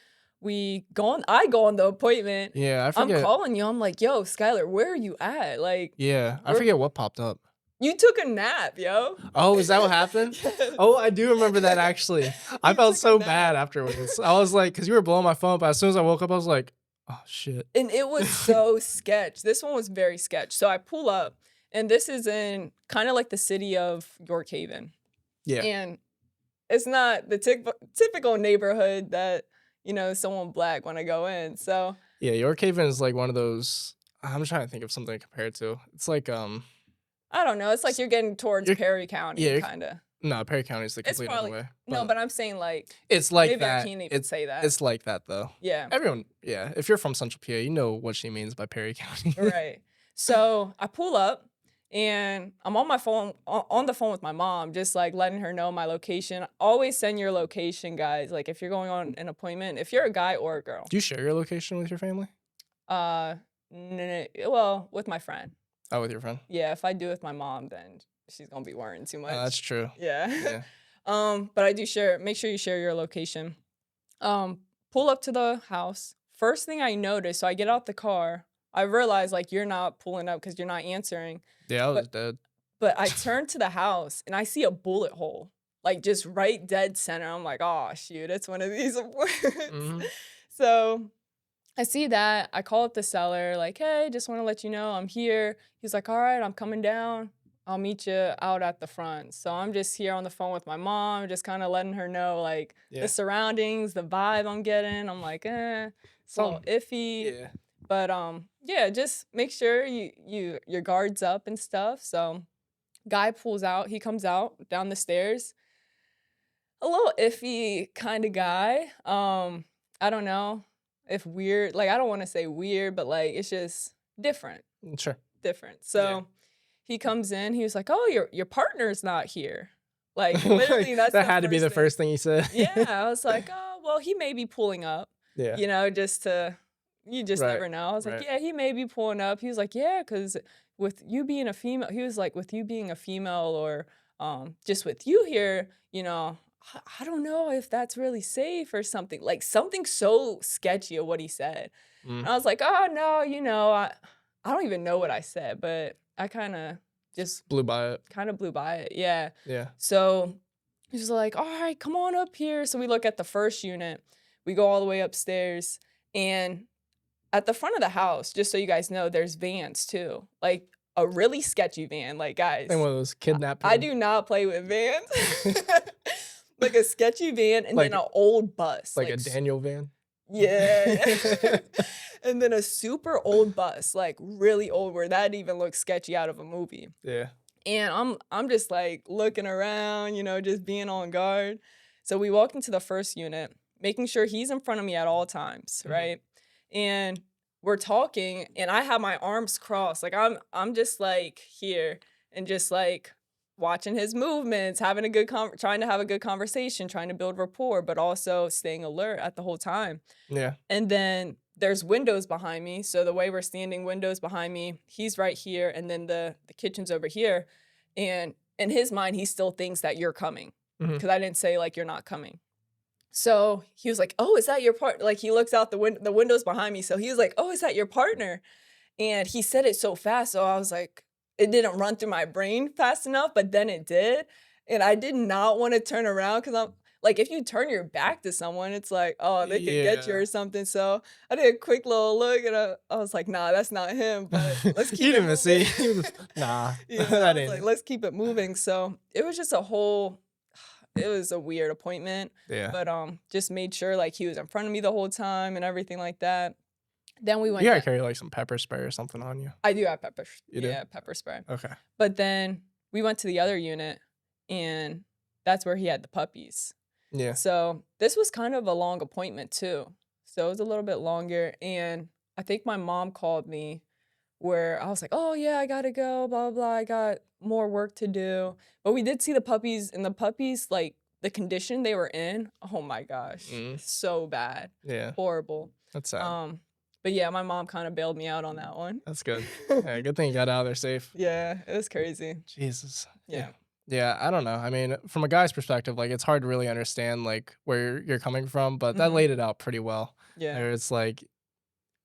I go on the appointment. Yeah, I I'm forget. calling you. I'm like, yo, Skyler, where are you at? Like, Yeah, I we're- forget what popped up. you took a nap, yo. Oh, is that what happened? Yes. Oh, I do remember that actually. I You felt took a so nap. bad afterwards. I was like, because you were blowing my phone, but as soon as I woke up, I was like, oh shit. And it was so sketch. This one was very sketch. So I pull up, and this is in kind of like the city of York Haven. Yeah. And it's not the typical neighborhood that, someone black when I go in. So Yeah, York Haven is like one of those. I'm trying to think of something to compare it to. It's like I don't know. It's like you're getting towards You're- Perry County, yeah, kind of. no, Perry County is the It's complete other probably way. no, but I'm saying like it's like maybe I that. can't even say that. It's like that though. Yeah, Everyone, yeah. If you're from Central PA, you know what she means by Perry County. right. So I pull up and I'm on my phone, on the phone with my mom, just like letting her know my location. Always send your location, guys. Like if you're going on an appointment, if you're a guy or a girl. Do you share your location with your family? Well, with my friend. Oh, with your friend. Yeah, if I do with my mom, then she's gonna be worrying too much. That's true. Yeah. Yeah. But I do share. Make sure you share your location. Pull up to the house. First thing I notice, so I get out the car. I realize like you're not pulling up because you're not answering. Yeah, I was dead. But I turn to the house and I see a bullet hole, like just right dead center. I'm like, oh shoot, it's one of these appointments. Mhm. So I see that. I call up the seller, like, hey, just want to let you know I'm here. He's like, all right, I'm coming down. I'll meet you out at the front. So I'm just here on the phone with my mom, just kind of letting her know like Yeah. the surroundings, the vibe I'm getting. I'm like, it's a little iffy. Yeah. But yeah, just make sure your guard's up and stuff. So guy pulls out, he comes out down the stairs. A little iffy kind of guy. I don't know if weird, like I don't want to say weird, but like it's just different. Sure. Different. So he comes in, he was like, "Oh, your partner's not here." Like literally that's that had to be the first thing he said. Yeah, I was like, "Oh, well, he may be pulling up." Yeah. You just Right, never know. I was like, right. "Yeah, he may be pulling up." He was like, "Yeah, cuz with you being a female," he was like, "with you being a female or just with you here, I don't know if that's really safe or something." Like something so sketchy of what he said. Mm. And I was like, "Oh, no, I don't even know what I said, but I kind of just Blew by it. blew by it." Yeah. Yeah. So he's like, all right, come on up here. So we look at the first unit. We go all the way upstairs. And at the front of the house, just so you guys know, there's vans too. Like a really sketchy van. Like, guys, And one of those kidnapping. I do not play with vans. Like a sketchy van and Like- then an old bus. like a Daniel van. Yeah, yeah. And then a super old bus, like really old, where that even looks sketchy out of a movie. Yeah. And I'm just like looking around, just being on guard. So we walk into the first unit, making sure he's in front of me at all times, Mhm. right? And we're talking and I have my arms crossed. Like I'm just like here and just like watching his movements, having a trying to have a good conversation, trying to build rapport, but also staying alert at the whole time. Yeah. And then there's windows behind me. So the way we're standing, windows behind me, he's right here, and then the kitchen's over here. And in his mind, he still thinks that you're coming Mhm. because I didn't say like you're not coming. So he was like, "Oh, is that your part?" Like he looks out the windows behind me. So he was like, "Oh, is that your partner?" And he said it so fast, so I was like, it didn't run through my brain fast enough, but then it did. And I did not want to turn around because I'm like, if you turn your back to someone, it's like, oh, they could get you Yeah. or something. So I did a quick little look and I was like, nah, that's not him, but let's You keep didn't it even see. moving. Nah, I that was ain't like, it. let's keep it moving. So it was just a whole, it was a weird appointment, Yeah. but just made sure like he was in front of me the whole time and everything like that. Then we You went gotta down. carry, like, some pepper spray or something on you. I do have You do? pepper spray. Okay. But then we went to the other unit, and that's where he had the puppies. Yeah. So this was kind of a long appointment too. So it was a little bit longer, and I think my mom called me where I was like, "Oh yeah, I gotta go, blah blah blah. I got more work to do." But we did see the puppies, and the puppies, like the condition they were in, oh my gosh, Mm. so bad, Yeah. horrible. That's sad. Um, but yeah, my mom kind of bailed me out on that one. That's good. Yeah, good thing you got out of there safe. Yeah, it was crazy. Jesus. Yeah. Yeah. Yeah, I don't know. I mean, from a guy's perspective, like, it's hard to really understand, like, where you're coming from, but that Mhm. laid it out pretty well. Yeah. Where it's like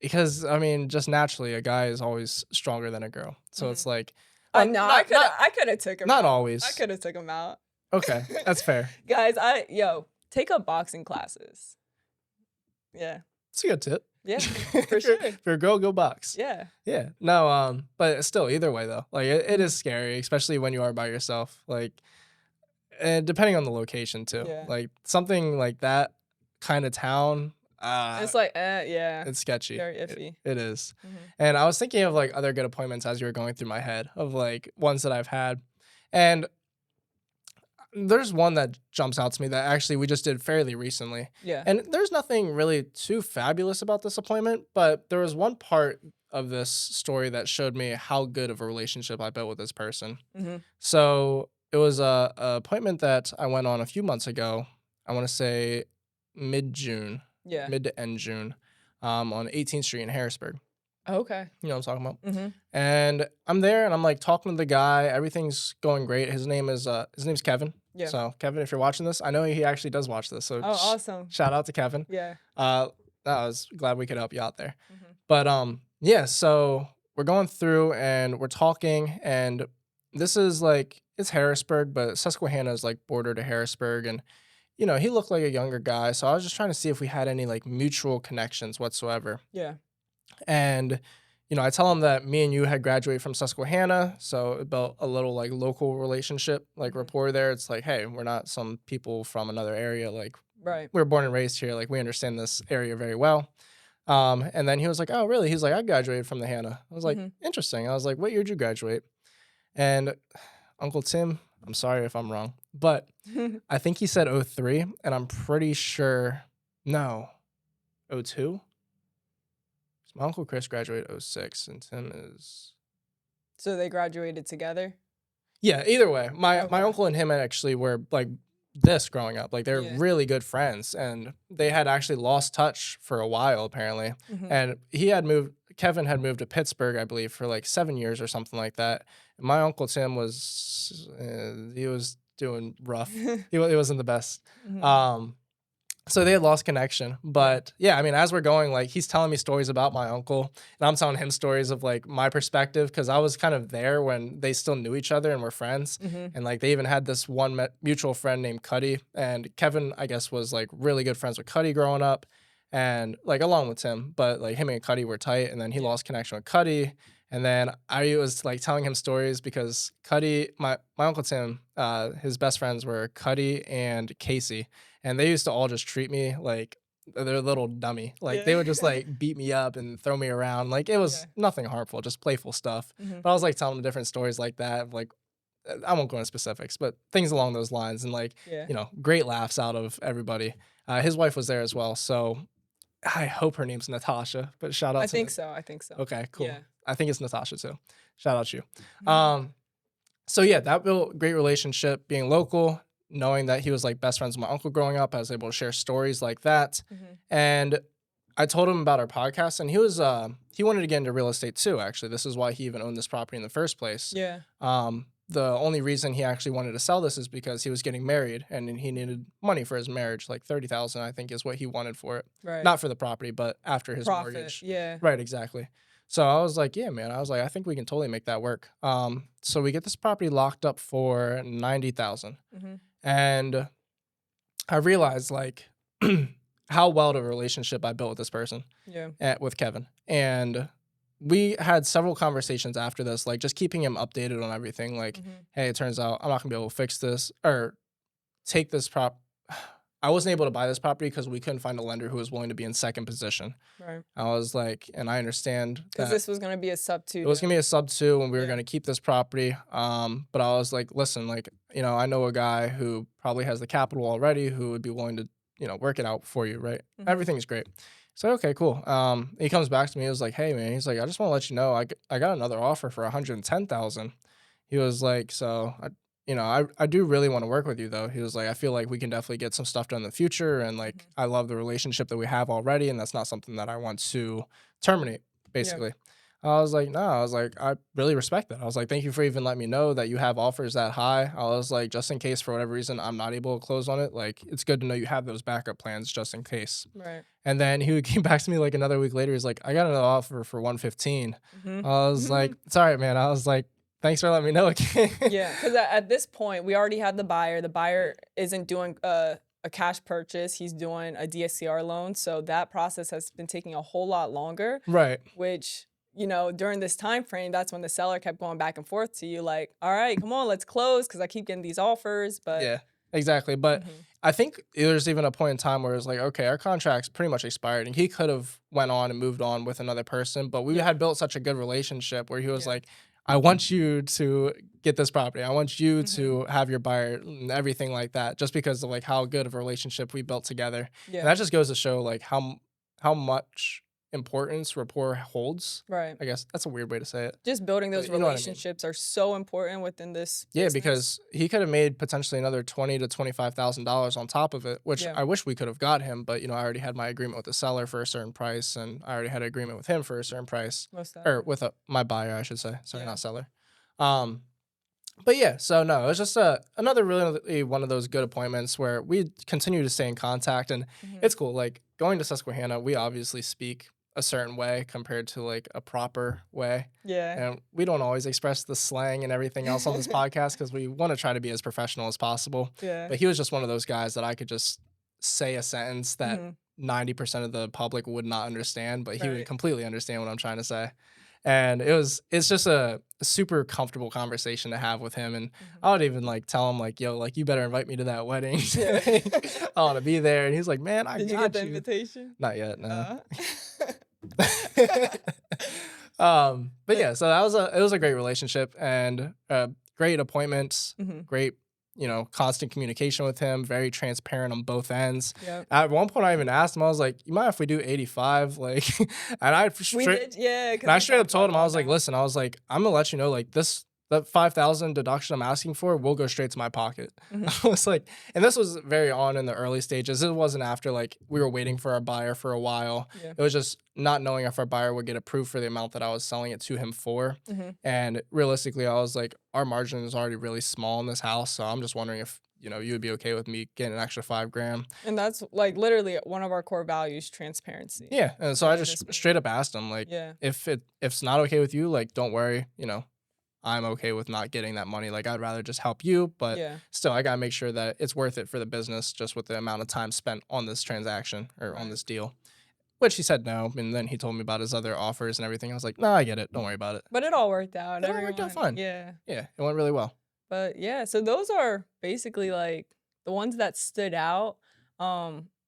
because, I mean, just naturally, a guy is always stronger than a girl. So Mhm. it's like I well, no, not not I coulda took him not out. I always. coulda took him out. Okay, that's fair. Guys, take up boxing classes. Yeah. It's a good tip. Yeah, for If sure. you're a girl, go box. Yeah. Yeah. No, but still, either way though, like it Mhm. is scary, especially when you are by yourself. Like, and depending on the location too. Yeah. Like something like that kind of town, It's like, yeah, it's sketchy. very iffy. It is. Mhm. And I was thinking of like other good appointments as you were going through my head of like ones that I've had, and there's one that jumps out to me that actually we just did fairly recently. Yeah. And there's nothing really too fabulous about this appointment, but there was one part of this story that showed me how good of a relationship I built with this person. Mhm. So it was a appointment that I went on a few months ago. I want to say mid June, Yeah. mid to end June, on 18th Street in Harrisburg. Okay. You know what I'm talking about? Mhm. And I'm there and I'm like talking to the guy. Everything's going great. His name's Kevin. Yeah. So Kevin, if you're watching this, I know he actually does watch this. So Oh, awesome. shout out to Kevin. Yeah. I was glad we could help you out there. Mhm. But yeah, so we're going through and we're talking, and this is like it's Harrisburg, but Susquehanna is like border to Harrisburg, and he looked like a younger guy, so I was just trying to see if we had any like mutual connections whatsoever. Yeah. And I tell him that me and you had graduated from Susquehanna, so it built a little like local relationship, like Mhm. rapport there. It's like, hey, we're not some people from another area. Like Right. we were born and raised here. Like we understand this area very well. And then he was like, oh, really? He's like, I graduated from the Hannah. I was like, Mhm. interesting. I was like, what year did you graduate? And Uncle Tim, I'm sorry if I'm wrong, but I think he said '03, and I'm pretty sure, no, '02. My Uncle Chris graduated '06, and Tim is So they graduated together? yeah. Either way, my Okay. uncle and him actually were like this growing up. Like they're Yeah. really good friends, and they had actually lost touch for a while apparently. Mhm. And he had moved. Kevin had moved to Pittsburgh, I believe, for like 7 years or something like that. And my uncle Tim he was doing rough. He wasn't the best. Mhm. Um, So they had lost connection. Yeah. But yeah, I mean, as we're going, like he's telling me stories about my uncle, and I'm telling him stories of like my perspective because I was kind of there when they still knew each other and were friends. Mhm. And like they even had this one mutual friend named Cuddy, and Kevin, I guess, was like really good friends with Cuddy growing up, and like along with Tim. But like him and Cuddy were tight, and then he Yeah. lost connection with Cuddy. And then I was like telling him stories because Cuddy, my uncle Tim, his best friends were Cuddy and Casey, and they used to all just treat me like they're a little dummy. Like, Yeah. they would just, like, beat me up and throw me around. Like, it was Yeah. nothing harmful, just playful stuff. Mhm. But I was, like, telling them different stories like that, of, like I won't go into specifics, but things along those lines and, like, Yeah. great laughs out of everybody. His wife was there as well, so I hope her name's Natasha, but shout out I to think Nat. so, I think so. Okay, cool. Yeah. I think it's Natasha too. Shout out to you. Mhm. So yeah, that built great relationship being local, knowing that he was like best friends with my uncle growing up. I was able to share stories like that. Mhm. And I told him about our podcast and he wanted to get into real estate too, actually. This is why he even owned this property in the first place. Yeah. The only reason he actually wanted to sell this is because he was getting married and he needed money for his marriage, like 30,000 I think is what he wanted for it. Right. Not for the property, but after his Profit, mortgage. yeah. Right, exactly. So I was like, yeah, man. I was like, I think we can totally make that work. So we get this property locked up for 90,000. Mhm. And I realized like how well of a relationship I built with this person, Yeah. with Kevin. And we had several conversations after this, like just keeping him updated on everything. Like, Mhm. hey, it turns out I'm not gonna be able to fix this or take this prop. I wasn't able to buy this property because we couldn't find a lender who was willing to be in second position. Right. I was like, and I understand Because that this was gonna be a sub 2 it was deal. gonna be a sub two and we were Yeah. gonna keep this property. But I was like, listen, like, I know a guy who probably has the capital already who would be willing to, work it out for you, right? Mhm. Everything's great. So okay, cool. He comes back to me. He was like, hey man, he's like, I just want to let you know, I got another offer for 110,000. He was like, so I do really want to work with you though. He was like, I feel like we can definitely get some stuff done in the future, and like Mhm. I love the relationship that we have already, and that's not something that I want to terminate, Yeah. basically. I was like, no, I was like, I really respect that. I was like, thank you for even letting me know that you have offers that high. I was like, just in case for whatever reason I'm not able to close on it, like it's good to know you have those backup plans just in case. Right. And then he came back to me like another week later. He's like, I got another offer for 115. I Mhm. was like, Mhm. it's all right, man. I was like, thanks for letting me know again. Yeah, 'cause at this point, we already had the buyer. The buyer isn't doing a cash purchase, he's doing a DSCR loan, so that process has been taking a whole lot longer, Right. which, during this time frame, that's when the seller kept going back and forth to you like, "All right, come on, let's close, because I keep getting these offers," but Yeah, exactly. But Mhm. I think there's even a point in time where it's like, okay, our contract's pretty much expired, and he could have went on and moved on with another person, but we Yeah, had built such a good relationship where he was yeah. like, I want you to get this property. I want you Mhm. to have your buyer and everything like that, just because of like how good of a relationship we built together. And Yeah, that just goes to show like how much importance rapport holds. right. I guess that's a weird way to say it, Just building those but you know what I mean. relationships are so important within this Yeah, business. because he could have made potentially another $20,000 to $25,000 on top of it, which Yeah, I wish we could have got him. But I already had my agreement with the seller for a certain price, and I already had an agreement with him for a certain price, most or definitely. with my buyer, I should say. Sorry, Yeah. not seller. Um, but yeah, so no, it was just another really one of those good appointments where we continue to stay in contact, and Mhm. it's cool. Like going to Susquehanna, we obviously speak a certain way compared to like a proper way. Yeah. And we don't always express the slang and everything else on this podcast because we want to try to be as professional as possible. Yeah. But he was just one of those guys that I could just say a sentence that Mhm. 90% of the public would not understand, but he would Right. completely understand what I'm trying to say. And it's just a super comfortable conversation to have with him. And Mhm. I would even like tell him like, yo, like you better invite me to that wedding. Yeah. I want to be there. And he's like, man, I Did you get the got you. invitation? Not yet, no. Uh But yeah, so it was a great relationship and great appointments, Mhm. great, constant communication with him, very transparent on both ends. Yep. At one point, I even asked him, I was like, "You mind if we do 85?" Like, and We did, yeah, and because I we straight up talked about told it him, I all was like, night. "Listen, I was like, I'm gonna let you know, like this." That 5,000 deduction I'm asking for will go straight to my pocket. Mhm. I was like, and this was very on in the early stages. It wasn't after like we were waiting for our buyer for a while. Yeah. It was just not knowing if our buyer would get approved for the amount that I was selling it to him for. Mhm. And realistically, I was like, our margin is already really small in this house. So I'm just wondering if, you would be okay with me getting an extra 5 grand. And that's, like, literally one of our core values, transparency. Yeah. And so I Within this just straight business. up asked him, like, Yeah. if it's not okay with you, like, don't worry, I'm okay with not getting that money. Like, I'd rather just help you, but Yeah. still, I gotta make sure that it's worth it for the business, just with the amount of time spent on this transaction or on Right. this deal. Which he said no, and then he told me about his other offers and everything. I was like, no, I get it. Don't worry about it. But it all worked out. It all worked out Everyone, fine. yeah. Yeah, it went really well. But yeah, so those are basically like the ones that stood out.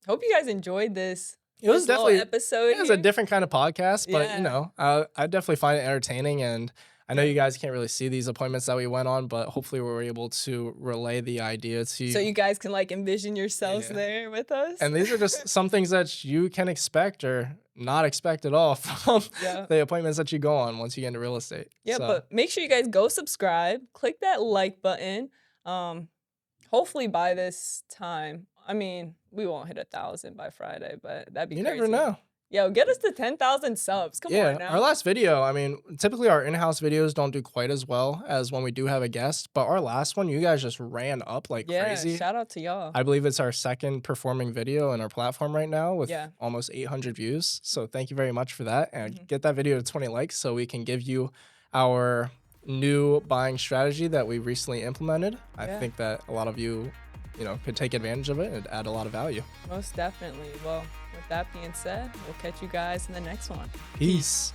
Hope you guys enjoyed this It was little definitely episode it was a here. different kind of podcast, but, you Yeah. know, I definitely find it entertaining, and I know you guys can't really see these appointments that we went on, but hopefully we were able to relay the idea to So you. you guys can like envision yourselves Yeah. there with us. And these are just some things that you can expect or not expect at all from Yeah. the appointments that you go on once you get into real estate. Yeah, So, but make sure you guys go subscribe, click that like button. Um, Hopefully by this time, I mean, we won't hit 1,000 by Friday, but that'd be you never crazy. know. Yo, get us to 10,000 subs. Come on Yeah, our now. last video, I mean, typically our in-house videos don't do quite as well as when we do have a guest, but our last one, you guys just ran up like Yeah, crazy. shout out to y'all. I believe it's our second performing video in our platform right now with Yeah. almost 800 views. So thank you very much for that. And Mhm. get that video to 20 likes so we can give you our new buying strategy that we recently implemented. I Yeah. think that a lot of you, could take advantage of it and add a lot of value. Most definitely. Well, with that being said, we'll catch you guys in the next one. Peace.